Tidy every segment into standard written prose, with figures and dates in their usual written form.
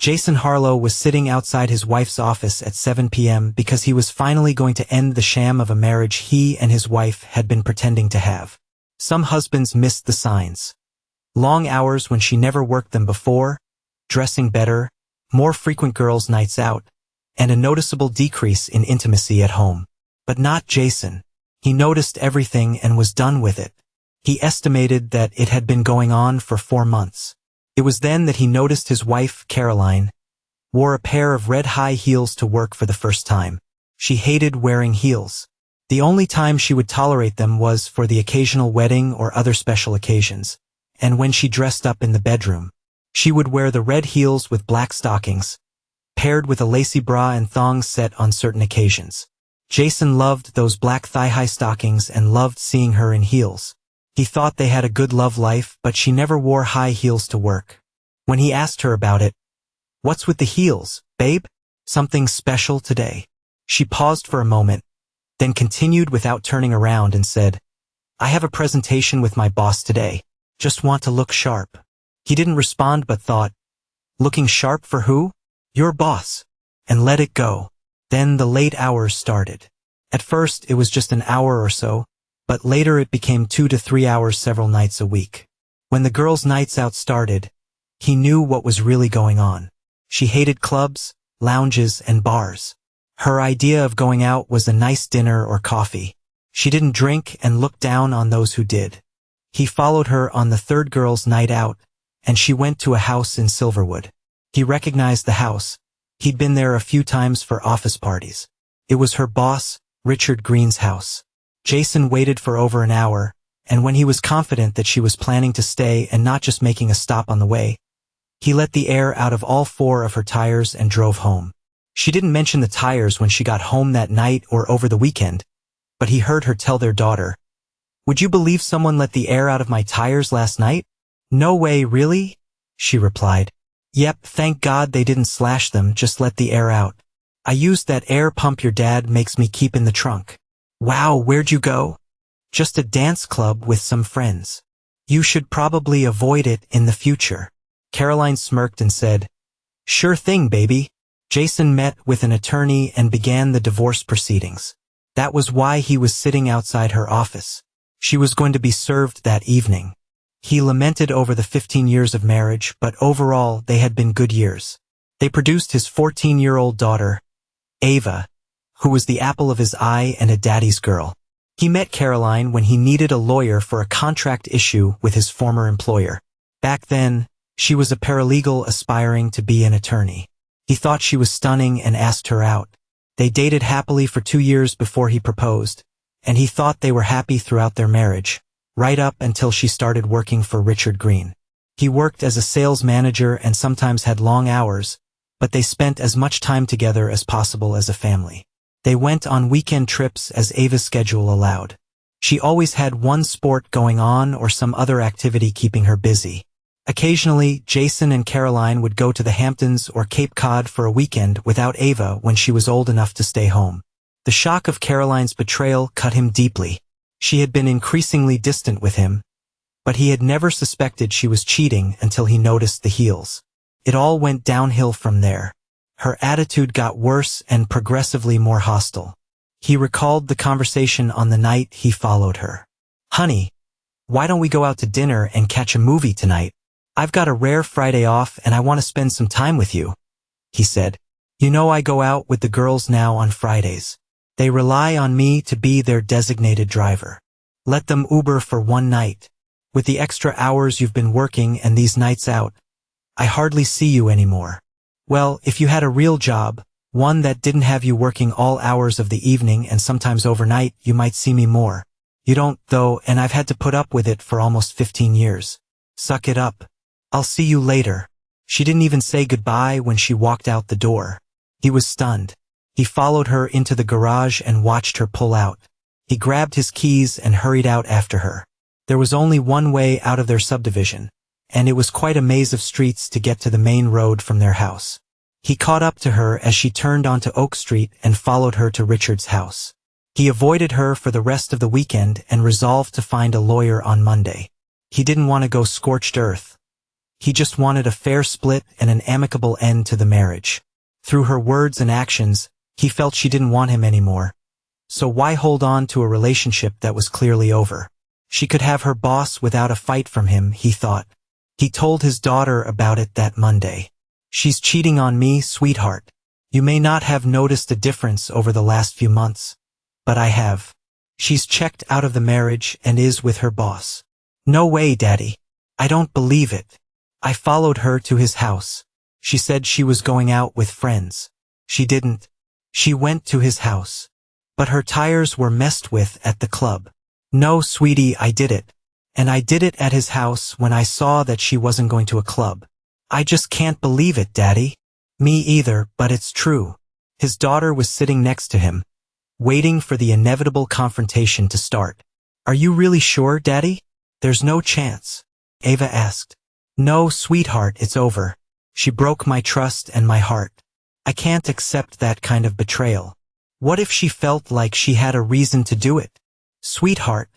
Jason Harlow was sitting outside his wife's office at 7 p.m. because he was finally going to end the sham of a marriage he and his wife had been pretending to have. Some husbands missed the signs. Long hours when she never worked them before, dressing better, more frequent girls' nights out, and a noticeable decrease in intimacy at home. But not Jason. He noticed everything and was done with it. He estimated that it had been going on for 4 months. It was then that he noticed his wife, Caroline, wore a pair of red high heels to work for the first time. She hated wearing heels. The only time she would tolerate them was for the occasional wedding or other special occasions, and when she dressed up in the bedroom. She would wear the red heels with black stockings, paired with a lacy bra and thongs set on certain occasions. Jason loved those black thigh-high stockings and loved seeing her in heels. He thought they had a good love life, but she never wore high heels to work. When he asked her about it, "What's with the heels, babe? Something special today?" She paused for a moment, then continued without turning around and said, "I have a presentation with my boss today. Just want to look sharp." He didn't respond but thought, "Looking sharp for who?" "Your boss." And let it go. Then the late hours started. At first it was just an hour or so, but later it became 2 to 3 hours several nights a week. When the girls' nights out started, he knew what was really going on. She hated clubs, lounges, and bars. Her idea of going out was a nice dinner or coffee. She didn't drink and looked down on those who did. He followed her on the third girls' night out, and she went to a house in Silverwood. He recognized the house. He'd been there a few times for office parties. It was her boss, Richard Green's house. Jason waited for over an hour, and when he was confident that she was planning to stay and not just making a stop on the way, he let the air out of all 4 of her tires and drove home. She didn't mention the tires when she got home that night or over the weekend, but he heard her tell their daughter, "Would you believe someone let the air out of my tires last night?" "No way, really?" she replied. "Yep, thank God they didn't slash them, just let the air out. I used that air pump your dad makes me keep in the trunk." "Wow, where'd you go?" "Just a dance club with some friends." "You should probably avoid it in the future." Caroline smirked and said, "Sure thing, baby." Jason met with an attorney and began the divorce proceedings. That was why he was sitting outside her office. She was going to be served that evening. He lamented over the 15 years of marriage, but overall they had been good years. They produced his 14-year-old daughter, Ava, who was the apple of his eye and a daddy's girl. He met Caroline when he needed a lawyer for a contract issue with his former employer. Back then, she was a paralegal aspiring to be an attorney. He thought she was stunning and asked her out. They dated happily for 2 years before he proposed, and he thought they were happy throughout their marriage, right up until she started working for Richard Green. He worked as a sales manager and sometimes had long hours, but they spent as much time together as possible as a family. They went on weekend trips as Ava's schedule allowed. She always had one sport going on or some other activity keeping her busy. Occasionally, Jason and Caroline would go to the Hamptons or Cape Cod for a weekend without Ava when she was old enough to stay home. The shock of Caroline's betrayal cut him deeply. She had been increasingly distant with him, but he had never suspected she was cheating until he noticed the heels. It all went downhill from there. Her attitude got worse and progressively more hostile. He recalled the conversation on the night he followed her. "Honey, why don't we go out to dinner and catch a movie tonight? I've got a rare Friday off and I want to spend some time with you," he said. "You know I go out with the girls now on Fridays. They rely on me to be their designated driver. Let them Uber for one night. With the extra hours you've been working and these nights out, I hardly see you anymore. Well, if you had a real job, one that didn't have you working all hours of the evening and sometimes overnight, you might see me more. You don't, though, and I've had to put up with it for almost 15 years. Suck it up. I'll see you later." She didn't even say goodbye when she walked out the door. He was stunned. He followed her into the garage and watched her pull out. He grabbed his keys and hurried out after her. There was only one way out of their subdivision, and it was quite a maze of streets to get to the main road from their house. He caught up to her as she turned onto Oak Street and followed her to Richard's house. He avoided her for the rest of the weekend and resolved to find a lawyer on Monday. He didn't want to go scorched earth, He just wanted a fair split and an amicable end to the marriage. Through her words and actions, he felt she didn't want him anymore. So why hold on to a relationship that was clearly over? She could have her boss without a fight from him, he thought. He told his daughter about it that Monday. She's cheating on me, sweetheart. You may not have noticed a difference over the last few months, but I have. She's checked out of the marriage and is with her boss. No way, Daddy. I don't believe it. I followed her to his house. She said she was going out with friends. She didn't. She went to his house. But her tires were messed with at the club. No, sweetie, I did it. And I did it at his house when I saw that she wasn't going to a club. I just can't believe it, Daddy. Me either, but it's true. His daughter was sitting next to him, waiting for the inevitable confrontation to start. Are you really sure, Daddy? There's no chance. Ava asked. No, sweetheart, it's over. She broke my trust and my heart. I can't accept that kind of betrayal. What if she felt like she had a reason to do it? Sweetheart,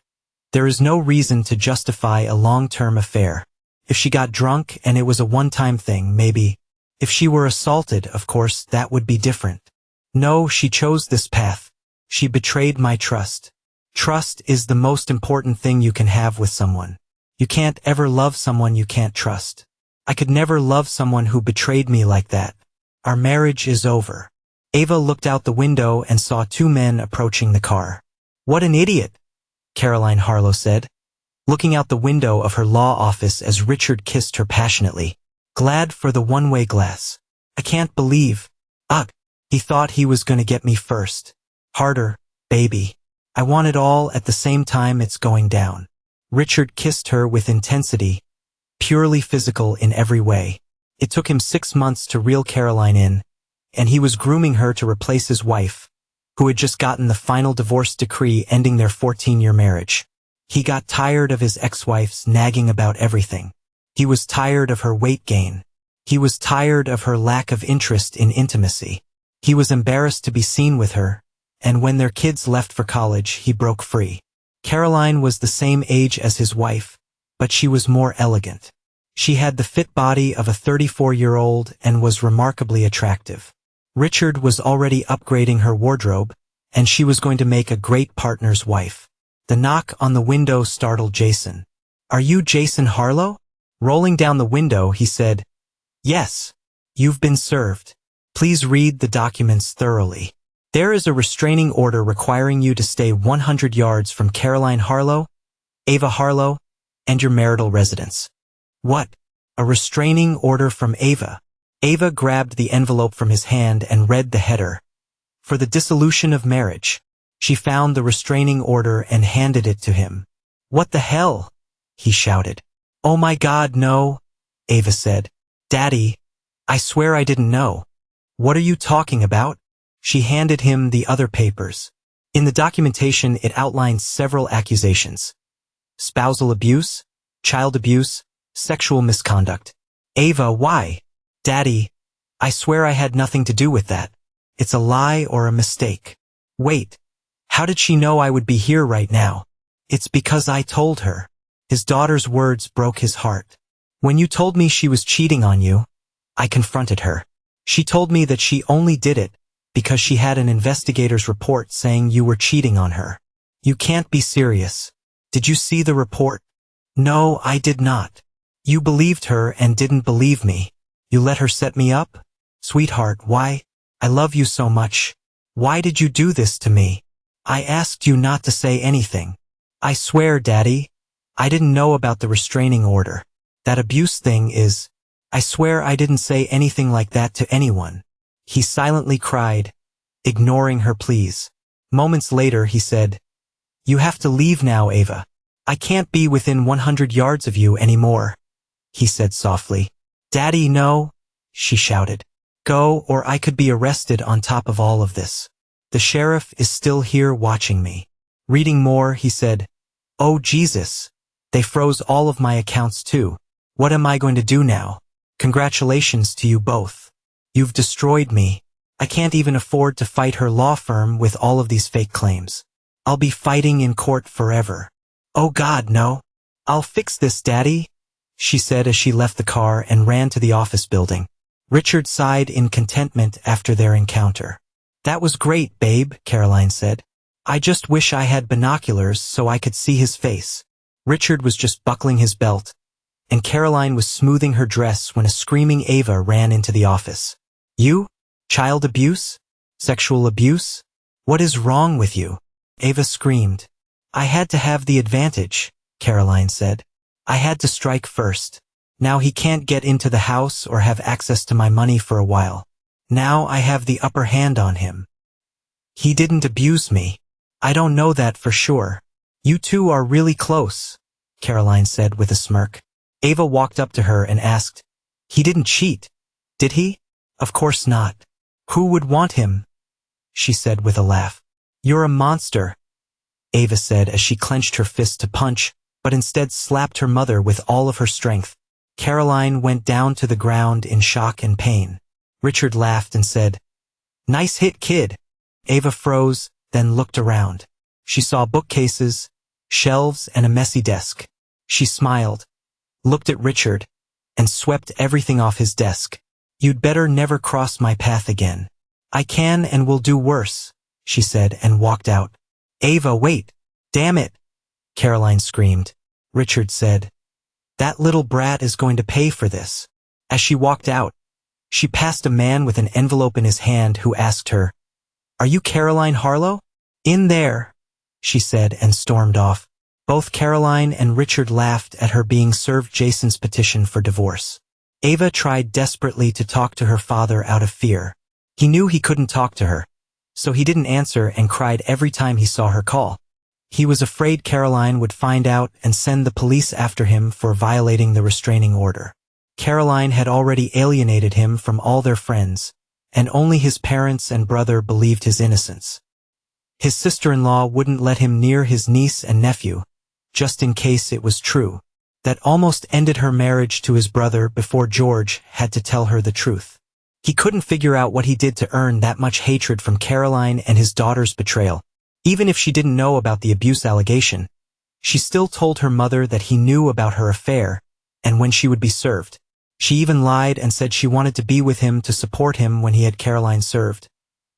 there is no reason to justify a long-term affair. If she got drunk and it was a one-time thing, maybe. If she were assaulted, of course, that would be different. No, she chose this path. She betrayed my trust. Trust is the most important thing you can have with someone. You can't ever love someone you can't trust. I could never love someone who betrayed me like that. Our marriage is over. Ava looked out the window and saw two men approaching the car. What an idiot, Caroline Harlow said, looking out the window of her law office as Richard kissed her passionately. Glad for the one-way glass. I can't believe. Ugh, he thought he was going to get me first. Harder, baby. I want it all at the same time it's going down. Richard kissed her with intensity, purely physical in every way. It took him 6 months to reel Caroline in, and he was grooming her to replace his wife, who had just gotten the final divorce decree ending their 14-year marriage. He got tired of his ex-wife's nagging about everything. He was tired of her weight gain. He was tired of her lack of interest in intimacy. He was embarrassed to be seen with her, and when their kids left for college, he broke free. Caroline was the same age as his wife, but she was more elegant. She had the fit body of a 34-year-old and was remarkably attractive. Richard was already upgrading her wardrobe, and she was going to make a great partner's wife. The knock on the window startled Jason. Are you Jason Harlow? Rolling down the window, he said, Yes. You've been served. Please read the documents thoroughly. There is a restraining order requiring you to stay 100 yards from Caroline Harlow, Ava Harlow, and your marital residence. What? A restraining order from Ava? Ava grabbed the envelope from his hand and read the header. For the dissolution of marriage. She found the restraining order and handed it to him. What the hell? He shouted. Oh my God, no, Ava said. Daddy, I swear I didn't know. What are you talking about? She handed him the other papers. In the documentation, it outlined several accusations. Spousal abuse, child abuse, sexual misconduct. Ava, why? Daddy, I swear I had nothing to do with that. It's a lie or a mistake. Wait, how did she know I would be here right now? It's because I told her. His daughter's words broke his heart. When you told me she was cheating on you, I confronted her. She told me that she only did it because she had an investigator's report saying you were cheating on her. You can't be serious. Did you see the report? No, I did not. You believed her and didn't believe me. You let her set me up? Sweetheart, why? I love you so much. Why did you do this to me? I asked you not to say anything. I swear, Daddy, I didn't know about the restraining order. That abuse thing is... I swear I didn't say anything like that to anyone. He silently cried, ignoring her pleas. Moments later, he said, You have to leave now, Ava. I can't be within 100 yards of you anymore, he said softly. Daddy, no, she shouted. Go, or I could be arrested on top of all of this. The sheriff is still here watching me. Reading more, he said, Oh, Jesus. They froze all of my accounts too. What am I going to do now? Congratulations to you both. You've destroyed me. I can't even afford to fight her law firm with all of these fake claims. I'll be fighting in court forever. Oh God, no. I'll fix this, Daddy, she said as she left the car and ran to the office building. Richard sighed in contentment after their encounter. That was great, babe, Caroline said. I just wish I had binoculars so I could see his face. Richard was just buckling his belt, and Caroline was smoothing her dress when a screaming Ava ran into the office. You? Child abuse? Sexual abuse? What is wrong with you? Ava screamed. I had to have the advantage, Caroline said. I had to strike first. Now he can't get into the house or have access to my money for a while. Now I have the upper hand on him. He didn't abuse me. I don't know that for sure. You two are really close, Caroline said with a smirk. Ava walked up to her and asked, He didn't cheat, did he? Of course not. Who would want him? She said with a laugh. You're a monster, Ava said as she clenched her fist to punch, but instead slapped her mother with all of her strength. Caroline went down to the ground in shock and pain. Richard laughed and said, Nice hit, kid. Ava froze, then looked around. She saw bookcases, shelves, and a messy desk. She smiled, looked at Richard, and swept everything off his desk. You'd better never cross my path again. I can and will do worse, she said and walked out. Ava, wait. Damn it, Caroline screamed. Richard said, That little brat is going to pay for this. As she walked out, she passed a man with an envelope in his hand who asked her, Are you Caroline Harlow? In there, she said and stormed off. Both Caroline and Richard laughed at her being served Jason's petition for divorce. Ava tried desperately to talk to her father out of fear. He knew he couldn't talk to her, so he didn't answer and cried every time he saw her call. He was afraid Caroline would find out and send the police after him for violating the restraining order. Caroline had already alienated him from all their friends, and only his parents and brother believed his innocence. His sister-in-law wouldn't let him near his niece and nephew, just in case it was true. That almost ended her marriage to his brother before George had to tell her the truth. He couldn't figure out what he did to earn that much hatred from Caroline and his daughter's betrayal. Even if she didn't know about the abuse allegation, she still told her mother that he knew about her affair and when she would be served. She even lied and said she wanted to be with him to support him when he had Caroline served.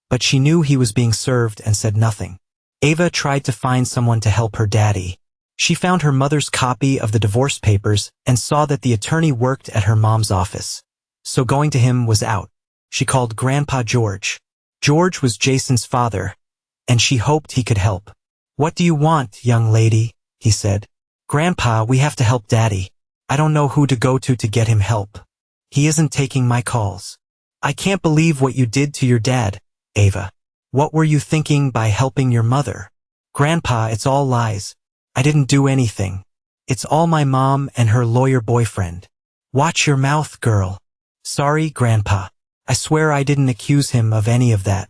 But she knew he was being served and said nothing. Ava tried to find someone to help her daddy. She found her mother's copy of the divorce papers and saw that the attorney worked at her mom's office. So going to him was out. She called Grandpa George. George was Jason's father, and she hoped he could help. What do you want, young lady? He said. Grandpa, we have to help Daddy. I don't know who to go to get him help. He isn't taking my calls. I can't believe what you did to your dad, Ava. What were you thinking by helping your mother? Grandpa, it's all lies. I didn't do anything. It's all my mom and her lawyer boyfriend. Watch your mouth, girl. Sorry, Grandpa. I swear I didn't accuse him of any of that.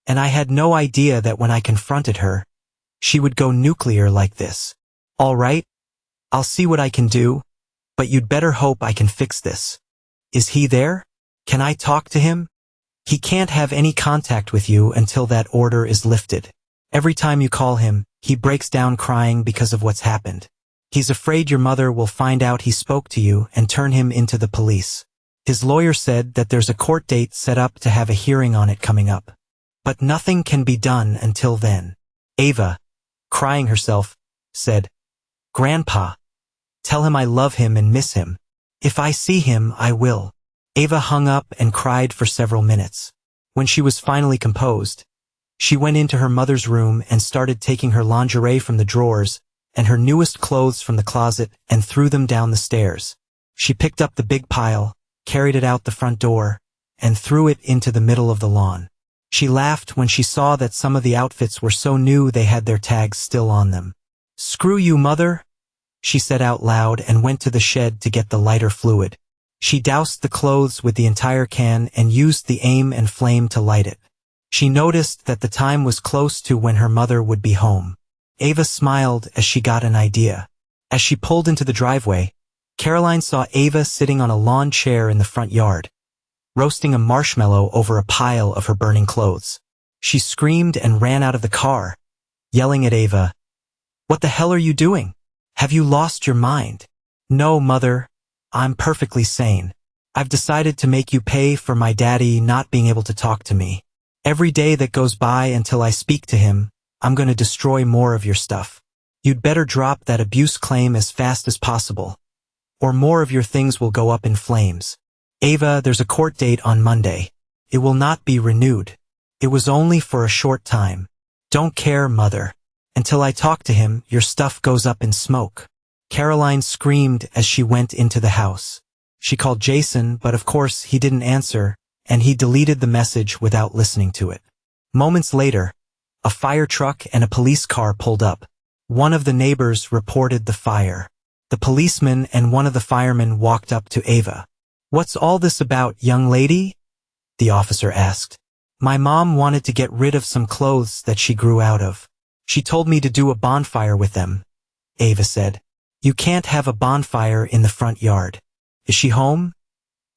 And I had no idea that when I confronted her, she would go nuclear like this. All right? I'll see what I can do, but you'd better hope I can fix this. Is he there? Can I talk to him? He can't have any contact with you until that order is lifted. Every time you call him, he breaks down crying because of what's happened. He's afraid your mother will find out he spoke to you and turn him into the police. His lawyer said that there's a court date set up to have a hearing on it coming up. But nothing can be done until then. Ava, crying herself, said, Grandpa, tell him I love him and miss him. If I see him, I will. Ava hung up and cried for several minutes. When she was finally composed, she went into her mother's room and started taking her lingerie from the drawers and her newest clothes from the closet and threw them down the stairs. She picked up the big pile, carried it out the front door, and threw it into the middle of the lawn. She laughed when she saw that some of the outfits were so new they had their tags still on them. Screw you, Mother, she said out loud and went to the shed to get the lighter fluid. She doused the clothes with the entire can and used the aim and flame to light it. She noticed that the time was close to when her mother would be home. Ava smiled as she got an idea. As she pulled into the driveway, Caroline saw Ava sitting on a lawn chair in the front yard, roasting a marshmallow over a pile of her burning clothes. She screamed and ran out of the car, yelling at Ava, What the hell are you doing? Have you lost your mind? No, Mother, I'm perfectly sane. I've decided to make you pay for my daddy not being able to talk to me. Every day that goes by until I speak to him, I'm going to destroy more of your stuff. You'd better drop that abuse claim as fast as possible, or more of your things will go up in flames. Ava, there's a court date on Monday. It will not be renewed. It was only for a short time. Don't care, mother. Until I talk to him, your stuff goes up in smoke. Caroline screamed as she went into the house. She called Jason, but of course he didn't answer, and he deleted the message without listening to it. Moments later, a fire truck and a police car pulled up. One of the neighbors reported the fire. The policeman and one of the firemen walked up to Ava. "What's all this about, young lady?" the officer asked. "My mom wanted to get rid of some clothes that she grew out of. She told me to do a bonfire with them," Ava said. "You can't have a bonfire in the front yard. Is she home?"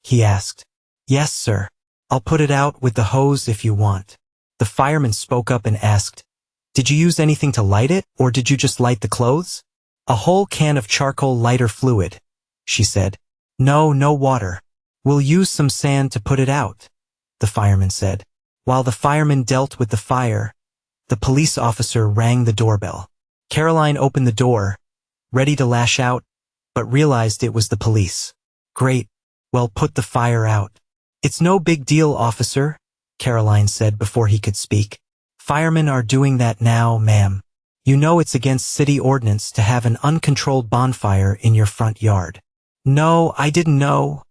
he asked. "Yes, sir. I'll put it out with the hose if you want." The fireman spoke up and asked, "Did you use anything to light it, or did you just light the clothes?" "A whole can of charcoal lighter fluid," she said. "No water. We'll use some sand to put it out," the fireman said. While the fireman dealt with the fire, the police officer rang the doorbell. Caroline opened the door, ready to lash out, but realized it was the police. "Great. Well, put the fire out." "It's no big deal, officer," Caroline said before he could speak. "Firemen are doing that now, ma'am. You know it's against city ordinance to have an uncontrolled bonfire in your front yard." "No, I didn't know,"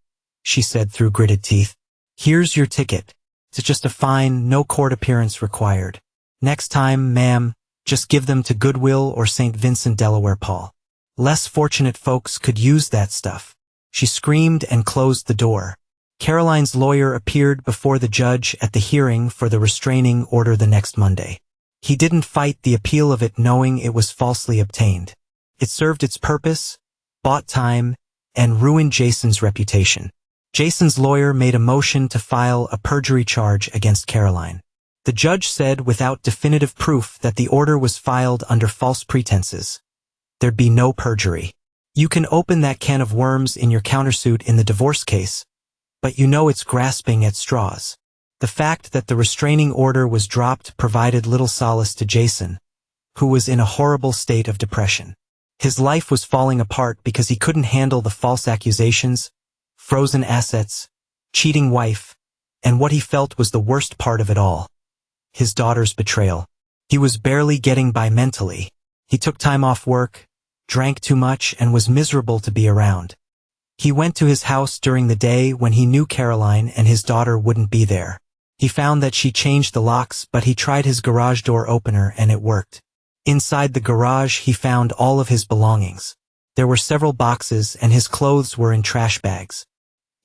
she said through gritted teeth. "Here's your ticket. It's just a fine, no court appearance required. Next time, ma'am, just give them to Goodwill or St. Vincent, Delaware, Paul. Less fortunate folks could use that stuff." She screamed and closed the door. Caroline's lawyer appeared before the judge at the hearing for the restraining order the next Monday. He didn't fight the appeal of it, knowing it was falsely obtained. It served its purpose, bought time, and ruined Jason's reputation. Jason's lawyer made a motion to file a perjury charge against Caroline. The judge said without definitive proof that the order was filed under false pretenses, there'd be no perjury. You can open that can of worms in your countersuit in the divorce case, but you know it's grasping at straws. The fact that the restraining order was dropped provided little solace to Jason, who was in a horrible state of depression. His life was falling apart because he couldn't handle the false accusations, frozen assets, cheating wife, and what he felt was the worst part of it all, his daughter's betrayal. He was barely getting by mentally. He took time off work, drank too much, and was miserable to be around. He went to his house during the day when he knew Caroline and his daughter wouldn't be there. He found that she changed the locks, but he tried his garage door opener and it worked. Inside the garage, he found all of his belongings. There were several boxes and his clothes were in trash bags.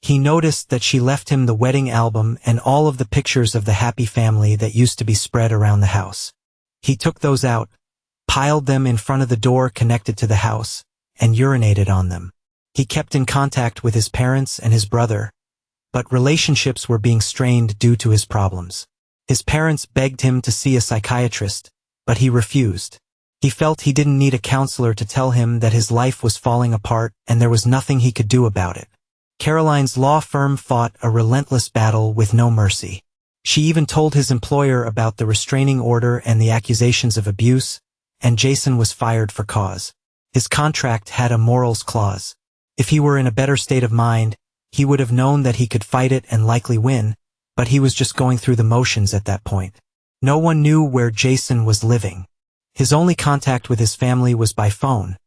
He noticed that she left him the wedding album and all of the pictures of the happy family that used to be spread around the house. He took those out, piled them in front of the door connected to the house, and urinated on them. He kept in contact with his parents and his brother, but relationships were being strained due to his problems. His parents begged him to see a psychiatrist, but he refused. He felt he didn't need a counselor to tell him that his life was falling apart and there was nothing he could do about it. Caroline's law firm fought a relentless battle with no mercy. She even told his employer about the restraining order and the accusations of abuse, and Jason was fired for cause. His contract had a morals clause. If he were in a better state of mind, he would have known that he could fight it and likely win, but he was just going through the motions at that point. No one knew where Jason was living. His only contact with his family was by phone,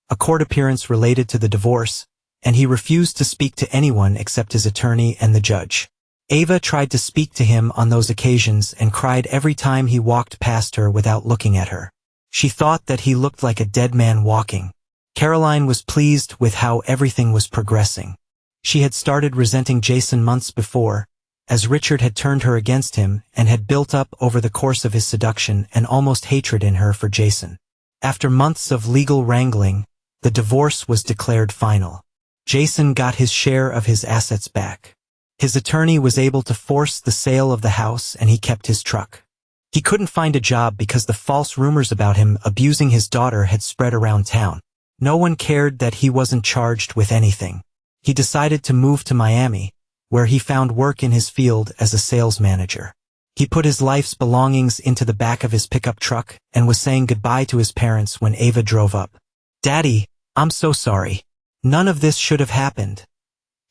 a court appearance related to the divorce, and he refused to speak to anyone except his attorney and the judge. Ava tried to speak to him on those occasions and cried every time he walked past her without looking at her. She thought that he looked like a dead man walking. Caroline was pleased with how everything was progressing. She had started resenting Jason months before, as Richard had turned her against him and had built up over the course of his seduction an almost hatred in her for Jason. After months of legal wrangling, the divorce was declared final. Jason got his share of his assets back. His attorney was able to force the sale of the house and he kept his truck. He couldn't find a job because the false rumors about him abusing his daughter had spread around town. No one cared that he wasn't charged with anything. He decided to move to Miami, where he found work in his field as a sales manager. He put his life's belongings into the back of his pickup truck and was saying goodbye to his parents when Ava drove up. "Daddy, I'm so sorry. None of this should have happened,"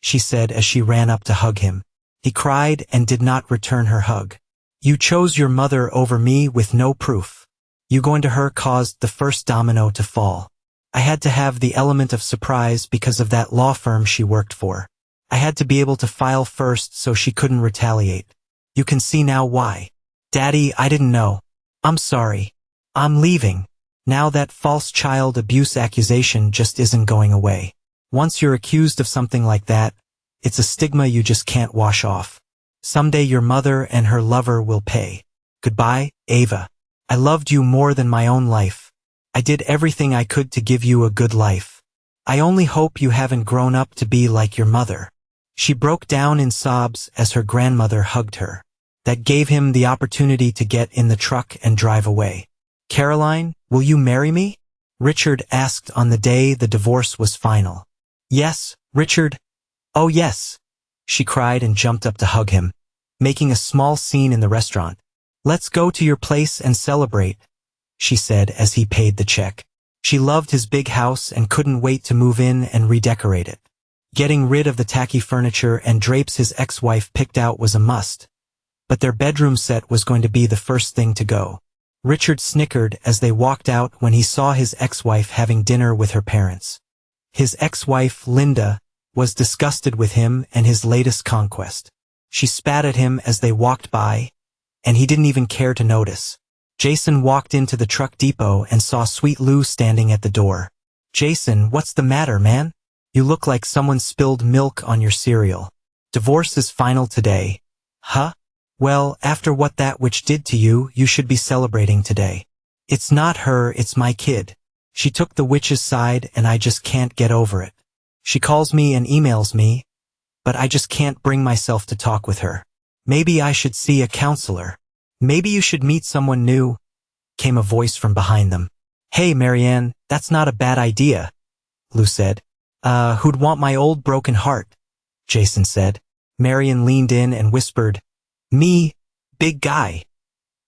she said as she ran up to hug him. He cried and did not return her hug. "You chose your mother over me with no proof. You going to her caused the first domino to fall. I had to have the element of surprise because of that law firm she worked for. I had to be able to file first so she couldn't retaliate. You can see now why. Daddy, I didn't know. I'm sorry. I'm leaving. Now that false child abuse accusation just isn't going away. Once you're accused of something like that, it's a stigma you just can't wash off. Someday your mother and her lover will pay. Goodbye, Ava. I loved you more than my own life. I did everything I could to give you a good life. I only hope you haven't grown up to be like your mother." She broke down in sobs as her grandmother hugged her. That gave him the opportunity to get in the truck and drive away. "Caroline, will you marry me?" Richard asked on the day the divorce was final. "Yes, Richard. Oh yes," she cried and jumped up to hug him, making a small scene in the restaurant. "Let's go to your place and celebrate," she said as he paid the check. She loved his big house and couldn't wait to move in and redecorate it. Getting rid of the tacky furniture and drapes his ex-wife picked out was a must, but their bedroom set was going to be the first thing to go. Richard snickered as they walked out when he saw his ex-wife having dinner with her parents. His ex-wife, Linda, was disgusted with him and his latest conquest. She spat at him as they walked by, and he didn't even care to notice. Jason walked into the truck depot and saw Sweet Lou standing at the door. "Jason, what's the matter, man? You look like someone spilled milk on your cereal. Divorce is final today." "Huh? Well, after what that witch did to you, you should be celebrating today." "It's not her, it's my kid. She took the witch's side and I just can't get over it. She calls me and emails me, but I just can't bring myself to talk with her. Maybe I should see a counselor. Maybe you should meet someone new," came a voice from behind them. "Hey, Marianne, that's not a bad idea," Lou said. Who'd want my old broken heart?" Jason said. Marianne leaned in and whispered, "Me, big guy,"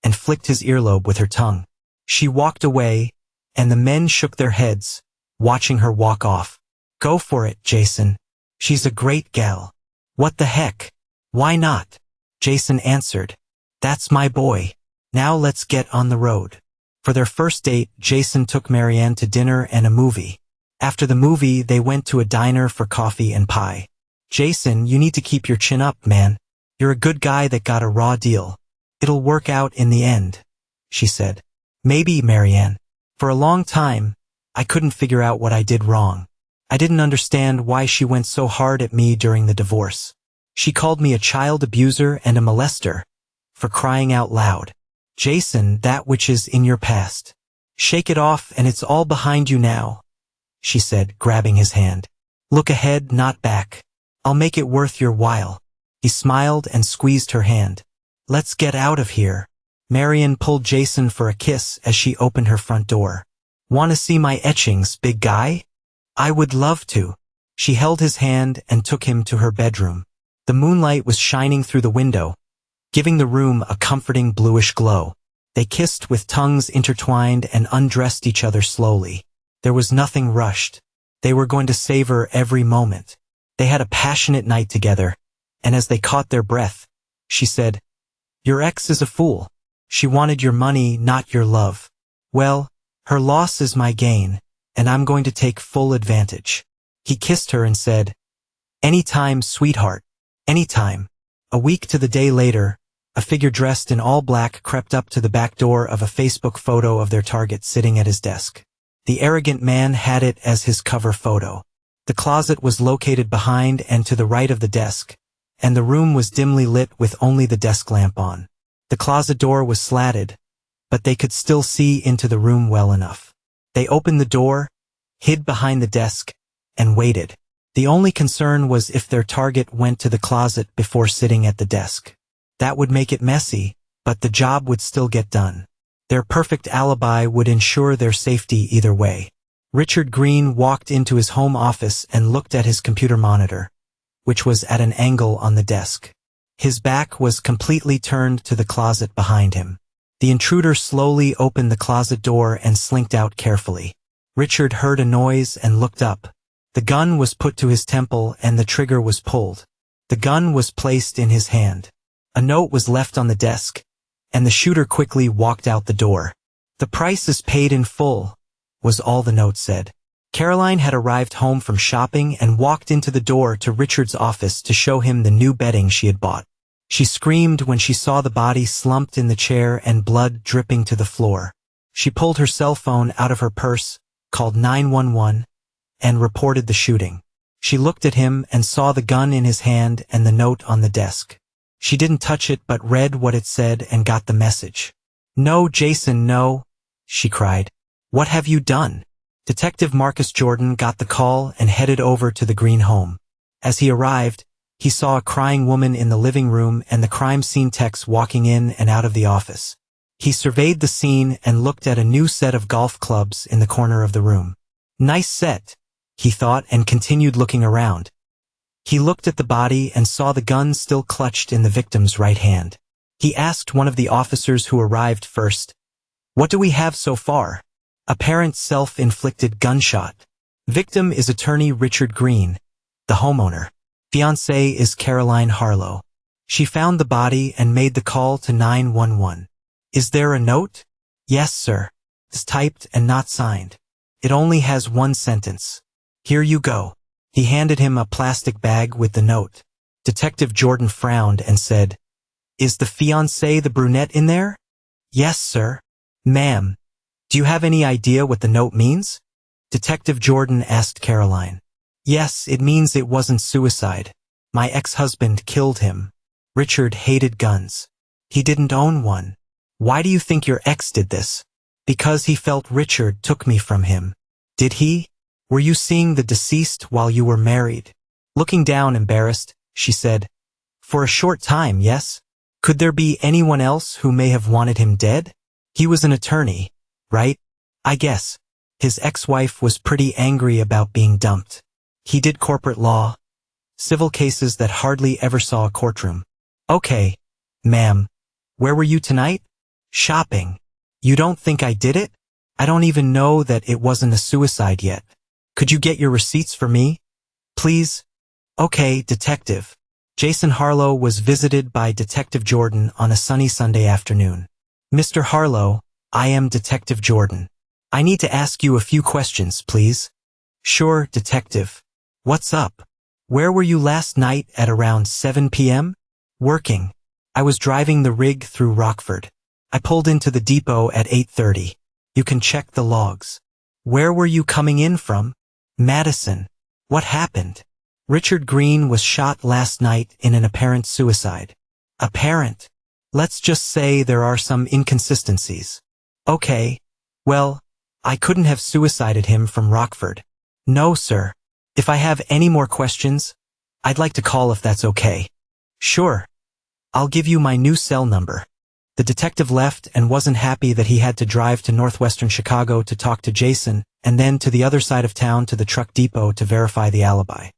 and flicked his earlobe with her tongue. She walked away, and the men shook their heads, watching her walk off. "Go for it, Jason. She's a great gal." "What the heck? Why not?" Jason answered. "That's my boy. Now let's get on the road." For their first date, Jason took Marianne to dinner and a movie. After the movie, they went to a diner for coffee and pie. "Jason, you need to keep your chin up, man. You're a good guy that got a raw deal. It'll work out in the end," she said. "Maybe, Marianne. For a long time, I couldn't figure out what I did wrong. I didn't understand why she went so hard at me during the divorce. She called me a child abuser and a molester, for crying out loud. Jason, that which is in your past. Shake it off and it's all behind you now," she said, grabbing his hand. "Look ahead, not back. I'll make it worth your while." He smiled and squeezed her hand. "Let's get out of here." Marianne pulled Jason for a kiss as she opened her front door. "Want to see my etchings, big guy?" "I would love to." She held his hand and took him to her bedroom. The moonlight was shining through the window, giving the room a comforting bluish glow. They kissed with tongues intertwined and undressed each other slowly. There was nothing rushed. They were going to savor every moment. They had a passionate night together, and as they caught their breath, she said, "Your ex is a fool. She wanted your money, not your love. Well, her loss is my gain, and I'm going to take full advantage." He kissed her and said, "Anytime, sweetheart. Anytime." A week to the day later, a figure dressed in all black crept up to the back door of a Facebook photo of their target sitting at his desk. The arrogant man had it as his cover photo. The closet was located behind and to the right of the desk, and the room was dimly lit with only the desk lamp on. The closet door was slatted, but they could still see into the room well enough. They opened the door, hid behind the desk, and waited. The only concern was if their target went to the closet before sitting at the desk. That would make it messy, but the job would still get done. Their perfect alibi would ensure their safety either way. Richard Green walked into his home office and looked at his computer monitor, which was at an angle on the desk. His back was completely turned to the closet behind him. The intruder slowly opened the closet door and slinked out carefully. Richard heard a noise and looked up. The gun was put to his temple and the trigger was pulled. The gun was placed in his hand. A note was left on the desk, and the shooter quickly walked out the door. "The price is paid in full," was all the note said. Caroline had arrived home from shopping and walked into the door to Richard's office to show him the new bedding she had bought. She screamed when she saw the body slumped in the chair and blood dripping to the floor. She pulled her cell phone out of her purse, called 911, and reported the shooting. She looked at him and saw the gun in his hand and the note on the desk. She didn't touch it but read what it said and got the message. "No, Jason, no," she cried. "What have you done?" Detective Marcus Jordan got the call and headed over to the Green home. As he arrived, he saw a crying woman in the living room and the crime scene techs walking in and out of the office. He surveyed the scene and looked at a new set of golf clubs in the corner of the room. "Nice set," he thought, and continued looking around. He looked at the body and saw the gun still clutched in the victim's right hand. He asked one of the officers who arrived first, "What do we have so far?" "Apparent self-inflicted gunshot. Victim is attorney Richard Green, the homeowner. Fiancée is Caroline Harlow. She found the body and made the call to 911. Is there a note?" "Yes, sir. It's typed and not signed. It only has one sentence. Here you go." He handed him a plastic bag with the note. Detective Jordan frowned and said, "Is the fiancée the brunette in there?" "Yes, sir." "Ma'am, do you have any idea what the note means?" Detective Jordan asked Caroline. "Yes, it means it wasn't suicide. My ex-husband killed him. Richard hated guns. He didn't own one." "Why do you think your ex did this?" "Because he felt Richard took me from him." "Did he? Were you seeing the deceased while you were married?" Looking down embarrassed, she said, "For a short time, yes." "Could there be anyone else who may have wanted him dead?" "He was an attorney, right? I guess. His ex-wife was pretty angry about being dumped. He did corporate law, civil cases that hardly ever saw a courtroom." "Okay, ma'am. Where were you tonight?" "Shopping." "You don't think I did it?" "I don't even know that it wasn't a suicide yet. Could you get your receipts for me, please?" "Okay, detective." Jason Harlow was visited by Detective Jordan on a sunny Sunday afternoon. "Mr. Harlow, I am Detective Jordan. I need to ask you a few questions, please." "Sure, detective. What's up?" "Where were you last night at around 7 p.m.? "Working. I was driving the rig through Rockford. I pulled into the depot at 8:30. You can check the logs." "Where were you coming in from?" "Madison." "What happened?" "Richard Green was shot last night in an apparent suicide." "Apparent? Let's just say there are some inconsistencies." "Okay. Well, I couldn't have suicided him from Rockford." "No, sir. If I have any more questions, I'd like to call if that's okay." "Sure. I'll give you my new cell number." The detective left and wasn't happy that he had to drive to northwestern Chicago to talk to Jason, and then to the other side of town to the truck depot to verify the alibi.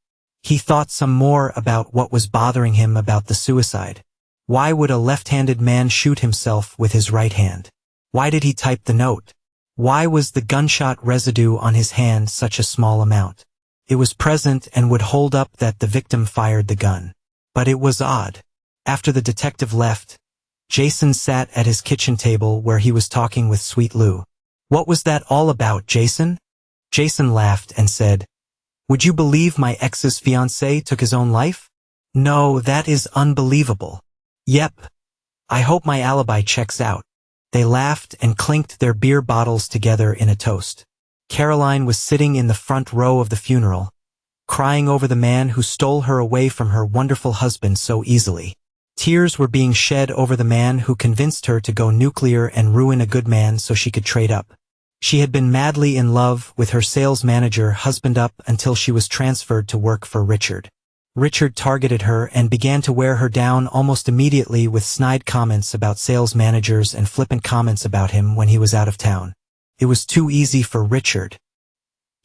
He thought some more about what was bothering him about the suicide. Why would a left-handed man shoot himself with his right hand? Why did he type the note? Why was the gunshot residue on his hand such a small amount? It was present and would hold up that the victim fired the gun. But it was odd. After the detective left, Jason sat at his kitchen table where he was talking with Sweet Lou. "What was that all about, Jason?" Jason laughed and said, "Would you believe my ex's fiancé took his own life?" "No, that is unbelievable." "Yep. I hope my alibi checks out." They laughed and clinked their beer bottles together in a toast. Caroline was sitting in the front row of the funeral, crying over the man who stole her away from her wonderful husband so easily. Tears were being shed over the man who convinced her to go nuclear and ruin a good man so she could trade up. She had been madly in love with her sales manager husband up until she was transferred to work for Richard. Richard targeted her and began to wear her down almost immediately with snide comments about sales managers and flippant comments about him when he was out of town. It was too easy for Richard.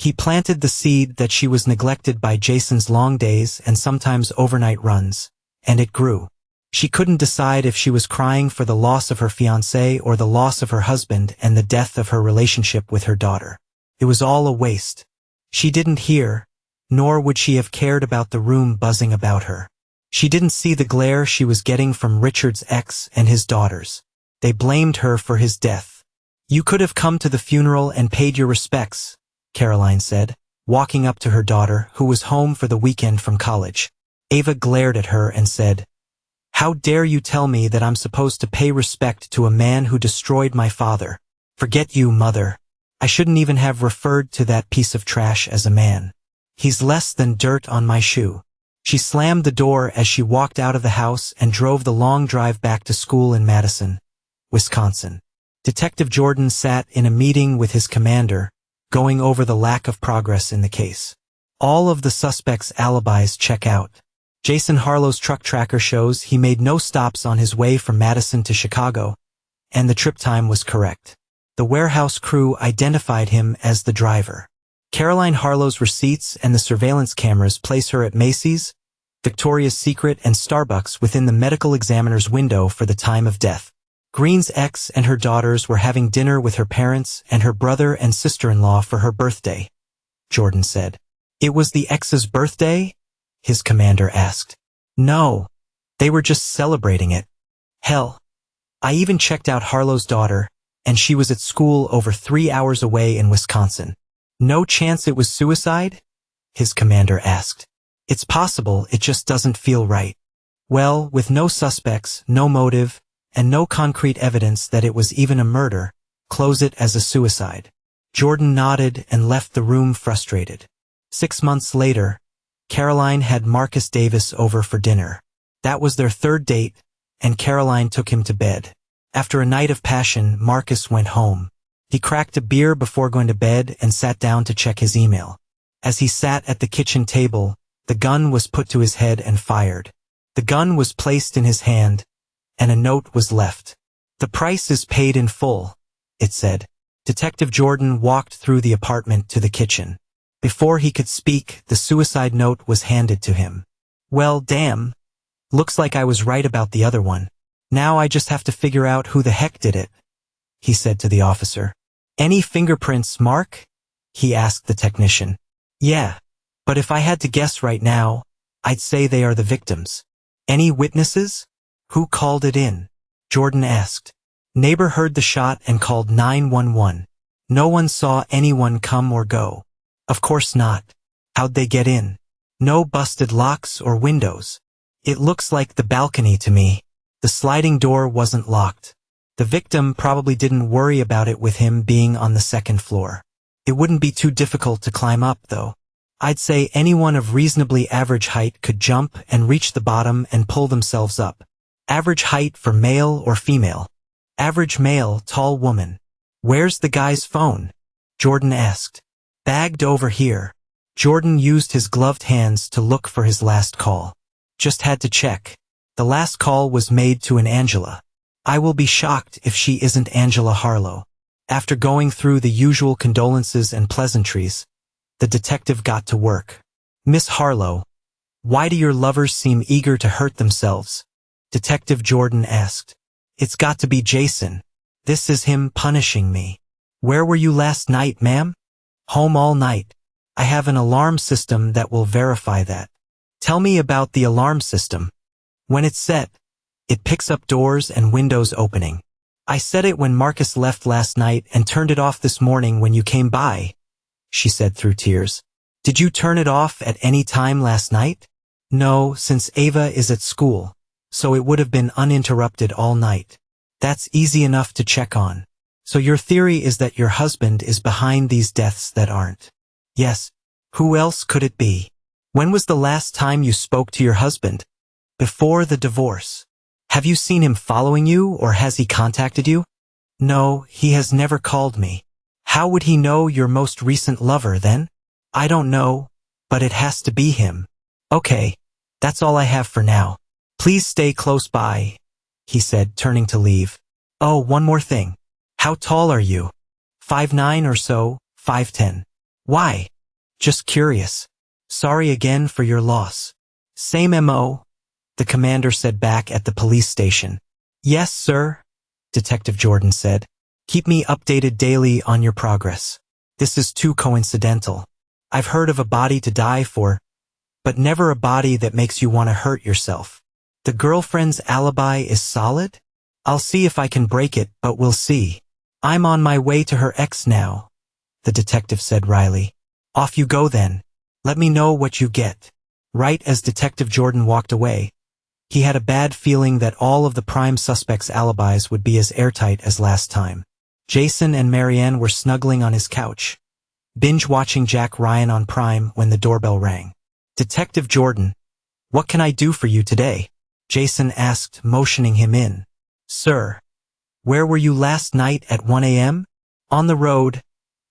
He planted the seed that she was neglected by Jason's long days and sometimes overnight runs, and it grew. She couldn't decide if she was crying for the loss of her fiancé or the loss of her husband and the death of her relationship with her daughter. It was all a waste. She didn't hear, nor would she have cared about the room buzzing about her. She didn't see the glare she was getting from Richard's ex and his daughters. They blamed her for his death. "You could have come to the funeral and paid your respects," Caroline said, walking up to her daughter, who was home for the weekend from college. Ava glared at her and said, "How dare you tell me that I'm supposed to pay respect to a man who destroyed my father? Forget you, mother. I shouldn't even have referred to that piece of trash as a man. He's less than dirt on my shoe." She slammed the door as she walked out of the house and drove the long drive back to school in Madison, Wisconsin. Detective Jordan sat in a meeting with his commander, going over the lack of progress in the case. All of the suspects' alibis check out. Jason Harlow's truck tracker shows he made no stops on his way from Madison to Chicago, and the trip time was correct. The warehouse crew identified him as the driver. Caroline Harlow's receipts and the surveillance cameras place her at Macy's, Victoria's Secret, and Starbucks within the medical examiner's window for the time of death. Green's ex and her daughters were having dinner with her parents and her brother and sister-in-law for her birthday, Jordan said. "It was the ex's birthday?" his commander asked. "No, they were just celebrating it. Hell, I even checked out Harlow's daughter, and she was at school over 3 hours away in Wisconsin." "No chance it was suicide?" his commander asked. "It's possible, it just doesn't feel right." "Well, with no suspects, no motive, and no concrete evidence that it was even a murder, close it as a suicide." Jordan nodded and left the room frustrated. 6 months later, Caroline had Marcus Davis over for dinner. That was their third date, and Caroline took him to bed. After a night of passion, Marcus went home. He cracked a beer before going to bed and sat down to check his email. As he sat at the kitchen table, the gun was put to his head and fired. The gun was placed in his hand, and a note was left. "The price is paid in full," it said. Detective Jordan walked through the apartment to the kitchen. Before he could speak, the suicide note was handed to him. "Well, damn. Looks like I was right about the other one. Now I just have to figure out who the heck did it," he said to the officer. "Any fingerprints, Mark?" he asked the technician. "Yeah, but if I had to guess right now, I'd say they are the victims." "Any witnesses?" "Who called it in?" Jordan asked. "Neighbor heard the shot and called 911. No one saw anyone come or go." "Of course not. How'd they get in?" "No busted locks or windows. It looks like the balcony to me. The sliding door wasn't locked. The victim probably didn't worry about it with him being on the second floor. It wouldn't be too difficult to climb up, though. I'd say anyone of reasonably average height could jump and reach the bottom and pull themselves up." "Average height for male or female?" "Average male, tall woman." "Where's the guy's phone?" Jordan asked. "Bagged over here." Jordan used his gloved hands to look for his last call. "Just had to check. The last call was made to an Angela. I will be shocked if she isn't Angela Harlow." After going through the usual condolences and pleasantries, the detective got to work. "Miss Harlow, why do your lovers seem eager to hurt themselves?" Detective Jordan asked. "It's got to be Jason. This is him punishing me." "Where were you last night, ma'am?" "Home all night. I have an alarm system that will verify that." "Tell me about the alarm system." "When it's set, it picks up doors and windows opening. I set it when Marcus left last night and turned it off this morning when you came by," she said through tears. "Did you turn it off at any time last night?" "No, since Ava is at school, so it would have been uninterrupted all night." "That's easy enough to check on. So your theory is that your husband is behind these deaths that aren't?" "Yes. Who else could it be?" "When was the last time you spoke to your husband?" "Before the divorce." "Have you seen him following you, or has he contacted you?" "No, he has never called me." "How would he know your most recent lover, then?" "I don't know, but it has to be him." "Okay, that's all I have for now. Please stay close by," he said, turning to leave. "Oh, one more thing. How tall are you?" 5'9" or so, 5'10". Why? Just curious. Sorry again for your loss. Same MO, the commander said back at the police station. Yes, sir, Detective Jordan said. Keep me updated daily on your progress. This is too coincidental. I've heard of a body to die for, but never a body that makes you want to hurt yourself. The girlfriend's alibi is solid? I'll see if I can break it, but we'll see. I'm on my way to her ex now, the detective said wryly. Off you go then. Let me know what you get. Right as Detective Jordan walked away, he had a bad feeling that all of the prime suspects' alibis would be as airtight as last time. Jason and Marianne were snuggling on his couch, binge-watching Jack Ryan on Prime when the doorbell rang. Detective Jordan, what can I do for you today? Jason asked, motioning him in. Sir, where were you last night at 1 a.m.? On the road,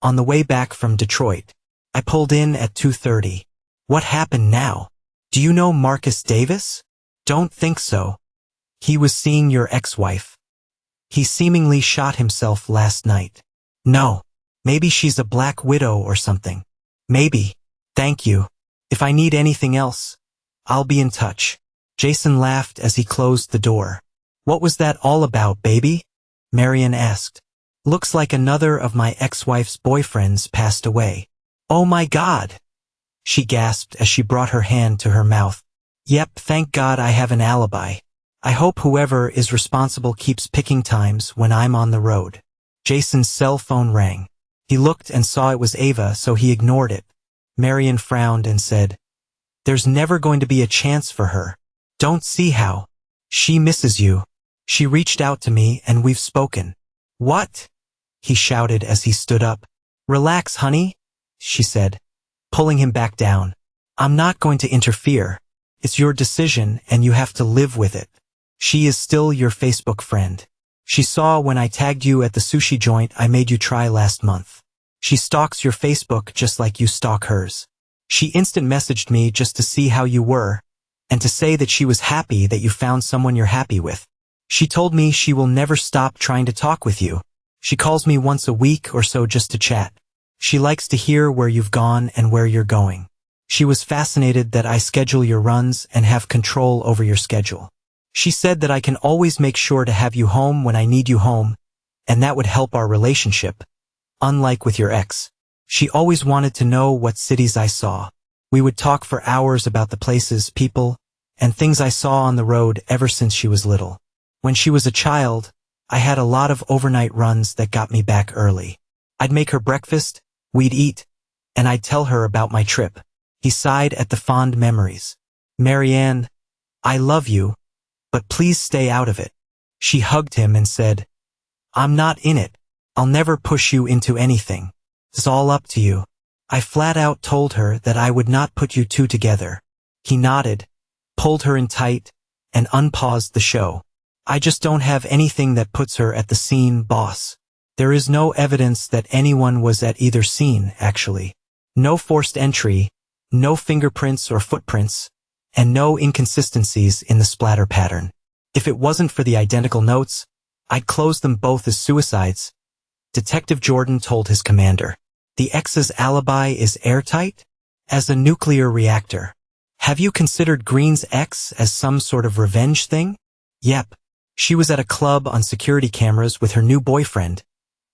on the way back from Detroit. I pulled in at 2:30. What happened now? Do you know Marcus Davis? Don't think so. He was seeing your ex-wife. He seemingly shot himself last night. No. Maybe she's a black widow or something. Maybe. Thank you. If I need anything else, I'll be in touch. Jason laughed as he closed the door. What was that all about, baby? Marian asked. Looks like another of my ex-wife's boyfriends passed away. Oh my God! She gasped as she brought her hand to her mouth. Yep, thank God I have an alibi. I hope whoever is responsible keeps picking times when I'm on the road. Jason's cell phone rang. He looked and saw it was Ava, so he ignored it. Marian frowned and said, There's never going to be a chance for her. Don't see how. She misses you. She reached out to me and we've spoken. What? He shouted as he stood up. Relax, honey, she said, pulling him back down. I'm not going to interfere. It's your decision and you have to live with it. She is still your Facebook friend. She saw when I tagged you at the sushi joint I made you try last month. She stalks your Facebook just like you stalk hers. She instant messaged me just to see how you were, and to say that she was happy that you found someone you're happy with. She told me she will never stop trying to talk with you. She calls me once a week or so just to chat. She likes to hear where you've gone and where you're going. She was fascinated that I schedule your runs and have control over your schedule. She said that I can always make sure to have you home when I need you home, and that would help our relationship, unlike with your ex. She always wanted to know what cities I saw. We would talk for hours about the places, people, and things I saw on the road ever since she was little. When she was a child, I had a lot of overnight runs that got me back early. I'd make her breakfast, we'd eat, and I'd tell her about my trip. He sighed at the fond memories. Marianne, I love you, but please stay out of it. She hugged him and said, I'm not in it. I'll never push you into anything. It's all up to you. I flat out told her that I would not put you two together. He nodded, pulled her in tight, and unpaused the show. I just don't have anything that puts her at the scene, boss. There is no evidence that anyone was at either scene, actually. No forced entry, no fingerprints or footprints, and no inconsistencies in the splatter pattern. If it wasn't for the identical notes, I'd close them both as suicides, Detective Jordan told his commander. The ex's alibi is airtight? As a nuclear reactor. Have you considered Green's ex as some sort of revenge thing? Yep. She was at a club on security cameras with her new boyfriend,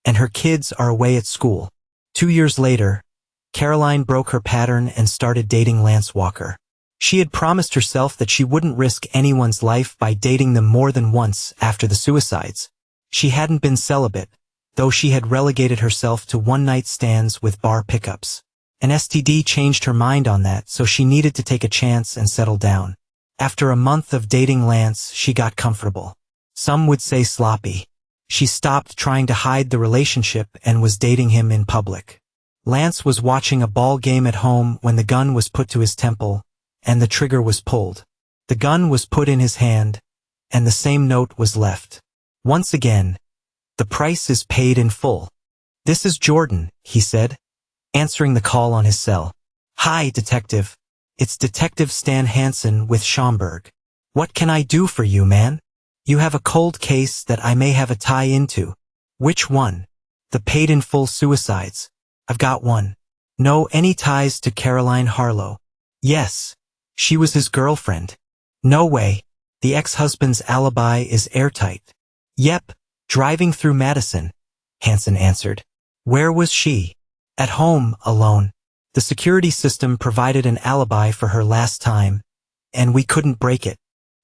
and her kids are away at school. 2 years later, Caroline broke her pattern and started dating Lance Walker. She had promised herself that she wouldn't risk anyone's life by dating them more than once after the suicides. She hadn't been celibate, though she had relegated herself to one-night stands with bar pickups. An STD changed her mind on that, so she needed to take a chance and settle down. After a month of dating Lance, she got comfortable. Some would say sloppy. She stopped trying to hide the relationship and was dating him in public. Lance was watching a ball game at home when the gun was put to his temple, and the trigger was pulled. The gun was put in his hand, and the same note was left. Once again, the price is paid in full. This is Jordan, he said, answering the call on his cell. Hi, detective. It's Detective Stan Hansen with Schaumburg. What can I do for you, man? You have a cold case that I may have a tie into. Which one? The paid in full suicides. I've got one. No, any ties to Caroline Harlow? Yes. She was his girlfriend. No way. The ex-husband's alibi is airtight. Yep, driving through Madison, Hansen answered. Where was she? At home, alone. The security system provided an alibi for her last time, and we couldn't break it.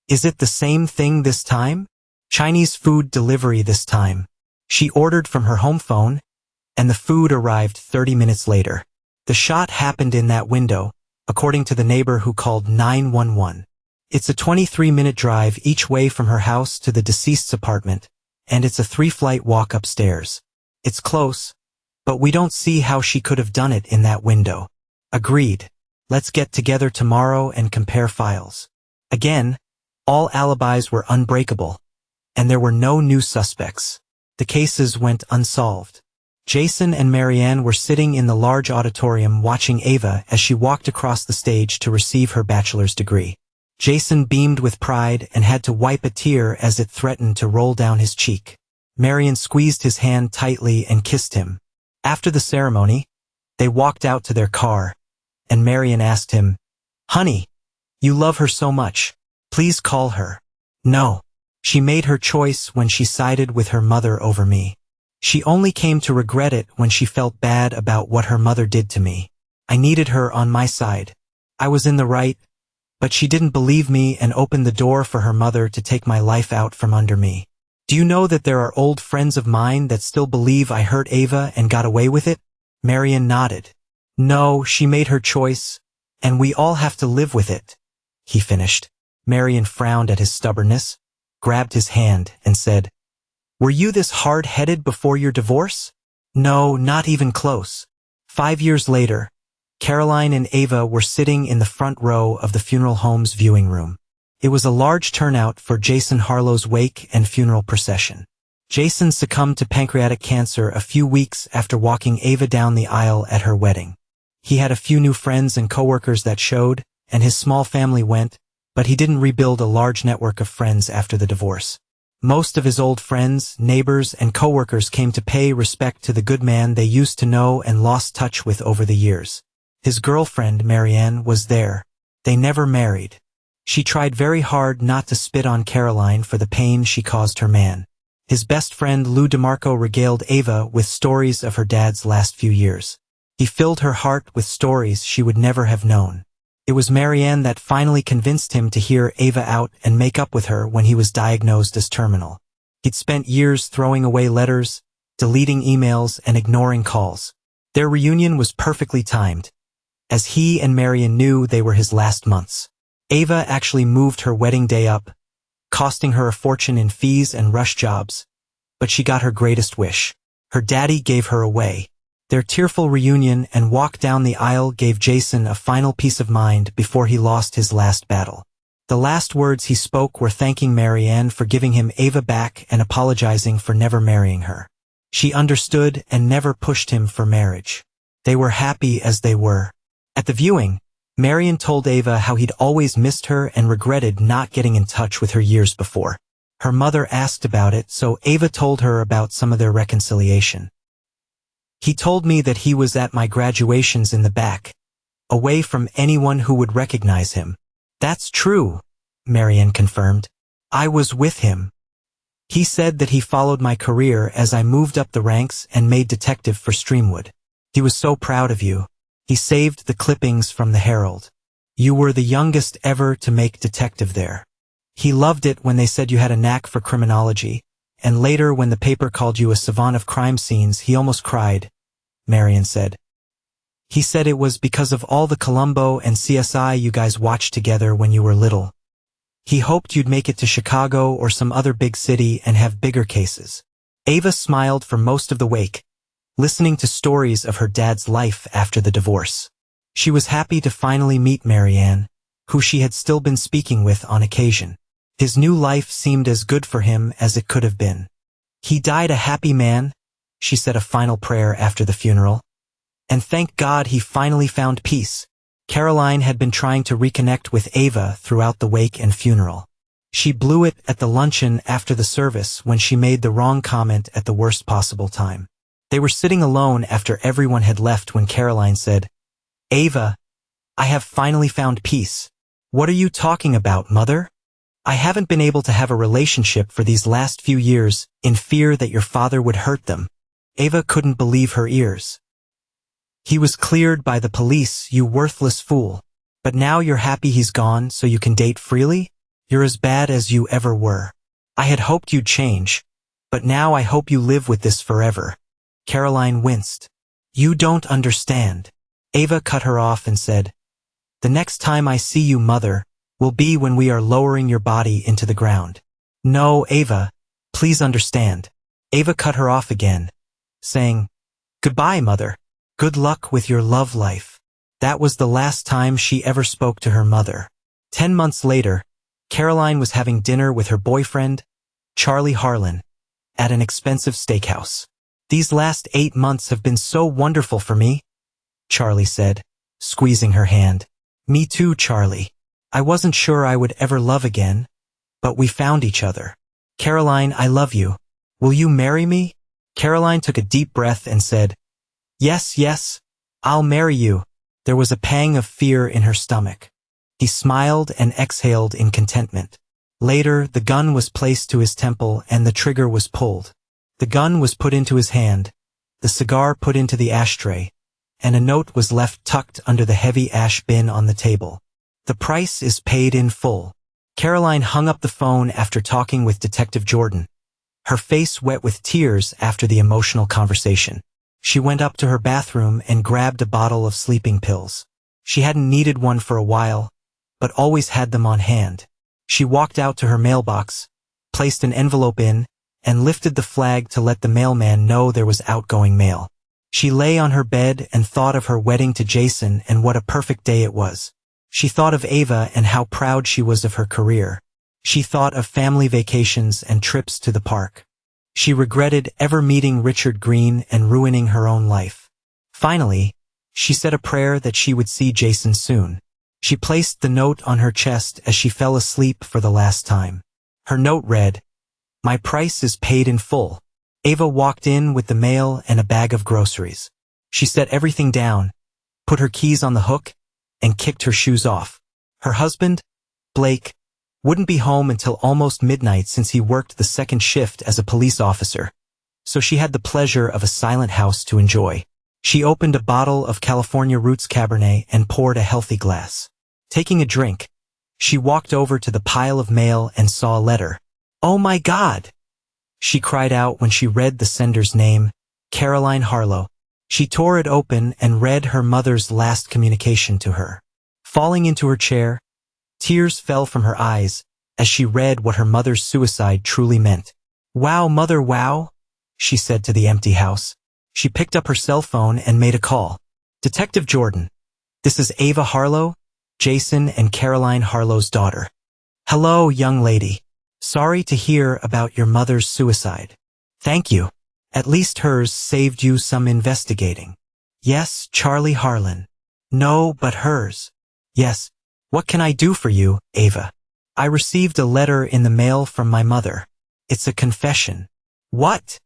Is it the same thing this time? Chinese food delivery this time. She ordered from her home phone, and the food arrived 30 minutes later. The shot happened in that window, according to the neighbor who called 911. It's a 23-minute drive each way from her house to the deceased's apartment, and it's a 3-flight walk upstairs. It's close, but we don't see how she could have done it in that window. Agreed. Let's get together tomorrow and compare files. Again, all alibis were unbreakable, and there were no new suspects. The cases went unsolved. Jason and Marianne were sitting in the large auditorium watching Ava as she walked across the stage to receive her bachelor's degree. Jason beamed with pride and had to wipe a tear as it threatened to roll down his cheek. Marianne squeezed his hand tightly and kissed him. After the ceremony, they walked out to their car, and Marianne asked him, "Honey, you love her so much. Please call her." "No. She made her choice when she sided with her mother over me. She only came to regret it when she felt bad about what her mother did to me. I needed her on my side. I was in the right, but she didn't believe me and opened the door for her mother to take my life out from under me. Do you know that there are old friends of mine that still believe I hurt Ava and got away with it?" Marianne nodded. "No, she made her choice, and we all have to live with it," he finished. Marianne frowned at his stubbornness, grabbed his hand, and said, "Were you this hard-headed before your divorce?" "No, not even close." 5 years later, Caroline and Ava were sitting in the front row of the funeral home's viewing room. It was a large turnout for Jason Harlow's wake and funeral procession. Jason succumbed to pancreatic cancer a few weeks after walking Ava down the aisle at her wedding. He had a few new friends and coworkers that showed, and his small family went, but he didn't rebuild a large network of friends after the divorce. Most of his old friends, neighbors, and coworkers came to pay respect to the good man they used to know and lost touch with over the years. His girlfriend, Marianne, was there. They never married. She tried very hard not to spit on Caroline for the pain she caused her man. His best friend Lou DeMarco regaled Ava with stories of her dad's last few years. He filled her heart with stories she would never have known. It was Marianne that finally convinced him to hear Ava out and make up with her when he was diagnosed as terminal. He'd spent years throwing away letters, deleting emails, and ignoring calls. Their reunion was perfectly timed, as he and Marianne knew they were his last months. Ava actually moved her wedding day up, costing her a fortune in fees and rush jobs, but she got her greatest wish. Her daddy gave her away. Their tearful reunion and walk down the aisle gave Jason a final peace of mind before he lost his last battle. The last words he spoke were thanking Marianne for giving him Ava back and apologizing for never marrying her. She understood and never pushed him for marriage. They were happy as they were. At the viewing, Marianne told Ava how he'd always missed her and regretted not getting in touch with her years before. Her mother asked about it, so Ava told her about some of their reconciliation. "He told me that he was at my graduations in the back, away from anyone who would recognize him." "That's true," Marianne confirmed. "I was with him. He said that he followed my career as I moved up the ranks and made detective for Streamwood. He was so proud of you. He saved the clippings from the Herald. You were the youngest ever to make detective there. He loved it when they said you had a knack for criminology, and later when the paper called you a savant of crime scenes, he almost cried," Marianne said. "He said it was because of all the Columbo and CSI you guys watched together when you were little. He hoped you'd make it to Chicago or some other big city and have bigger cases." Ava smiled for most of the wake, listening to stories of her dad's life after the divorce. She was happy to finally meet Marianne, who she had still been speaking with on occasion. His new life seemed as good for him as it could have been. "He died a happy man," she said a final prayer after the funeral. "And thank God he finally found peace." Caroline had been trying to reconnect with Ava throughout the wake and funeral. She blew it at the luncheon after the service when she made the wrong comment at the worst possible time. They were sitting alone after everyone had left when Caroline said, "Ava, I have finally found peace." "What are you talking about, Mother?" "I haven't been able to have a relationship for these last few years in fear that your father would hurt them." Ava couldn't believe her ears. "He was cleared by the police, you worthless fool. But now you're happy he's gone so you can date freely? You're as bad as you ever were. I had hoped you'd change, but now I hope you live with this forever." Caroline winced. "You don't understand." Ava cut her off and said, "The next time I see you, Mother, will be when we are lowering your body into the ground." "No, Ava, please understand." Ava cut her off again, saying, "Goodbye, Mother. Good luck with your love life." That was the last time she ever spoke to her mother. 10 months later, Caroline was having dinner with her boyfriend, Charlie Harlan, at an expensive steakhouse. "These last 8 months have been so wonderful for me," Charlie said, squeezing her hand. "Me too, Charlie. I wasn't sure I would ever love again, but we found each other. Caroline, I love you. Will you marry me?" Caroline took a deep breath and said, "Yes, yes, I'll marry you." There was a pang of fear in her stomach. He smiled and exhaled in contentment. Later, the gun was placed to his temple and the trigger was pulled. The gun was put into his hand, the cigar put into the ashtray, and a note was left tucked under the heavy ash bin on the table. "The price is paid in full." Caroline hung up the phone after talking with Detective Jordan, her face wet with tears after the emotional conversation. She went up to her bathroom and grabbed a bottle of sleeping pills. She hadn't needed one for a while, but always had them on hand. She walked out to her mailbox, placed an envelope in, and lifted the flag to let the mailman know there was outgoing mail. She lay on her bed and thought of her wedding to Jason and what a perfect day it was. She thought of Ava and how proud she was of her career. She thought of family vacations and trips to the park. She regretted ever meeting Richard Green and ruining her own life. Finally, she said a prayer that she would see Jason soon. She placed the note on her chest as she fell asleep for the last time. Her note read, "My price is paid in full." Ava walked in with the mail and a bag of groceries. She set everything down, put her keys on the hook, and kicked her shoes off. Her husband, Blake, wouldn't be home until almost midnight since he worked the second shift as a police officer, so she had the pleasure of a silent house to enjoy. She opened a bottle of California Roots Cabernet and poured a healthy glass. Taking a drink, she walked over to the pile of mail and saw a letter. "Oh my God!" she cried out when she read the sender's name, Caroline Harlow. She tore it open and read her mother's last communication to her. Falling into her chair, tears fell from her eyes as she read what her mother's suicide truly meant. "Wow, Mother, wow," she said to the empty house. She picked up her cell phone and made a call. "Detective Jordan, this is Ava Harlow, Jason and Caroline Harlow's daughter." "Hello, young lady. Sorry to hear about your mother's suicide." "Thank you. At least hers saved you some investigating." "Yes, Charlie Harlan." "No, but hers." "Yes. What can I do for you, Ava?" "I received a letter in the mail from my mother. It's a confession." "What?"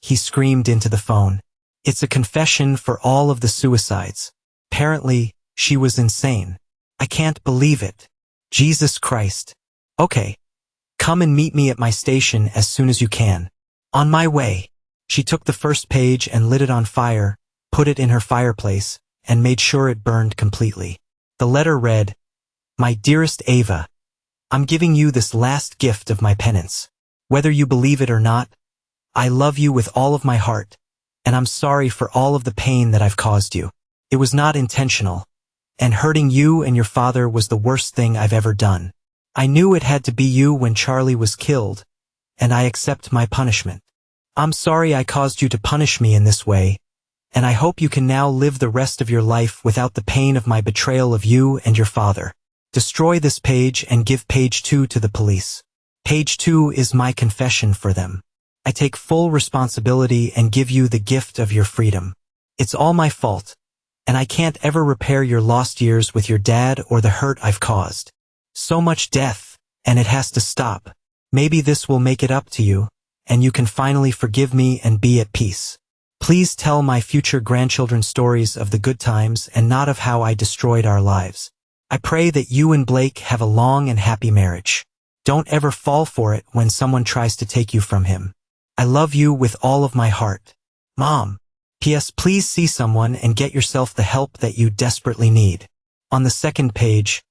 he screamed into the phone. "It's a confession for all of the suicides. Apparently, she was insane. I can't believe it. Jesus Christ. Okay. Come and meet me at my station as soon as you can." "On my way." She took the first page and lit it on fire, put it in her fireplace, and made sure it burned completely. The letter read, "My dearest Ava, I'm giving you this last gift of my penance. Whether you believe it or not, I love you with all of my heart, and I'm sorry for all of the pain that I've caused you. It was not intentional, and hurting you and your father was the worst thing I've ever done. I knew it had to be you when Charlie was killed, and I accept my punishment. I'm sorry I caused you to punish me in this way, and I hope you can now live the rest of your life without the pain of my betrayal of you and your father. Destroy this page and give page 2 to the police. Page 2 is my confession for them. I take full responsibility and give you the gift of your freedom. It's all my fault, and I can't ever repair your lost years with your dad or the hurt I've caused. So much death, and it has to stop. Maybe this will make it up to you, and you can finally forgive me and be at peace. Please tell my future grandchildren stories of the good times and not of how I destroyed our lives. I pray that you and Blake have a long and happy marriage. Don't ever fall for it when someone tries to take you from him. I love you with all of my heart. Mom. P.S. Please see someone and get yourself the help that you desperately need. On the second page,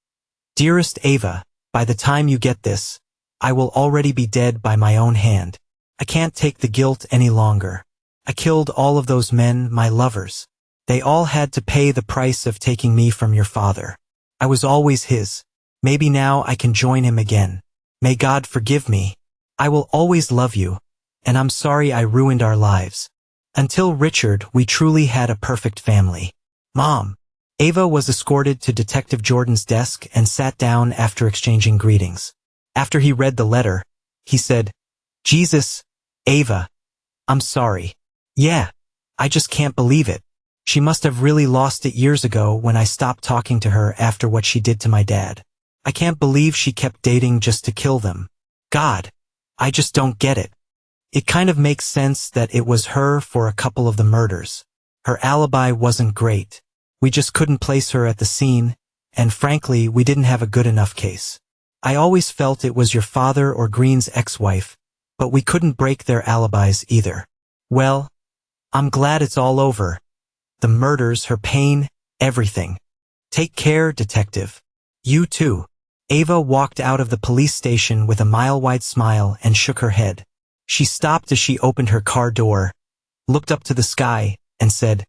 Dearest Ava, by the time you get this, I will already be dead by my own hand. I can't take the guilt any longer. I killed all of those men, my lovers. They all had to pay the price of taking me from your father. I was always his. Maybe now I can join him again. May God forgive me. I will always love you, and I'm sorry I ruined our lives. Until Richard, we truly had a perfect family. Mom. Ava was escorted to Detective Jordan's desk and sat down after exchanging greetings. After he read the letter, he said, Jesus, Ava, I'm sorry. Yeah, I just can't believe it. She must have really lost it years ago when I stopped talking to her after what she did to my dad. I can't believe she kept dating just to kill them. God, I just don't get it. It kind of makes sense that it was her for a couple of the murders. Her alibi wasn't great. We just couldn't place her at the scene, and frankly, we didn't have a good enough case. I always felt it was your father or Green's ex-wife, but we couldn't break their alibis either. Well, I'm glad it's all over. The murders, her pain, everything. Take care, detective. You too. Ava walked out of the police station with a mile-wide smile and shook her head. She stopped as she opened her car door, looked up to the sky, and said,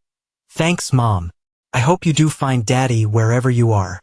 Thanks, Mom. I hope you do find Daddy wherever you are.